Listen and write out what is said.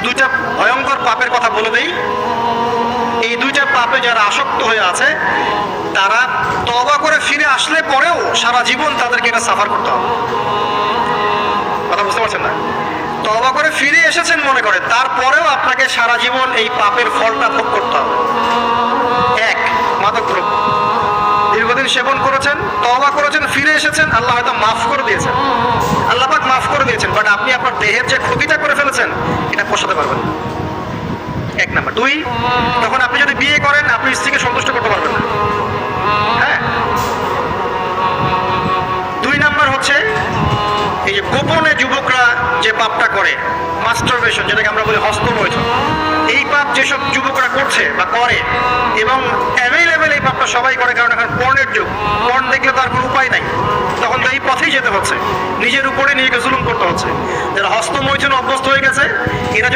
দুইটা ভয়ঙ্কর পাপের কথা বলে দেই। এই দুইটা পাপে যারা আসক্ত হয়ে আছে তারা তওবা করে ফিরে আসলে পরেও সারা জীবন তাদেরকে এটা সাফার করতে হবে। কথা বুঝতে পারছেন না? তওবা করে ফিরে এসেছেন মনে করে, তারপরেও আপনাকে সারা জীবন এই পাপের ফলটা ভোগ করতে হবে। এক, মাদক দ্রব্য দীর্ঘদিন সেবন করেছেন, তওবা করেছেন, ফিরে এসেছেন, আল্লাহ হয়তো মাফ করে দিয়েছেন, আল্লাহ পাক মাফ করে দিয়েছেন, বাট আপনি আপনার দেহের যে ক্ষতিটা করে ফেলেছেন এটা পোষাতে পারবেন না। এক নাম্বার। দুই, তখন আপনি যদি বিয়ে করেন আপনি স্ত্রীকে সন্তুষ্ট করতে পারবেন না। হ্যাঁ। দুই নাম্বার হচ্ছে এই যে গোপনে যুবকরা যে পাপটা করে, মাস্টারবেশন, যেটাকে আমরা বলি হস্তমৈথুন, এই পাপ যেসব যুবকরা করছে বা করে, এবং অ্যাভেলেবেল এই পাপটা সবাই করে, কারণ এখন পর্নের যুগ, পর্ন দেখলে তার কোনো উপায় নাই, তখন তো এই পথেই যেতে হচ্ছে, নিজের উপরে নিজেকে জুলুম করতে হচ্ছে। যারা হস্তমৈথুন অভ্যস্ত হয়ে গেছে এরা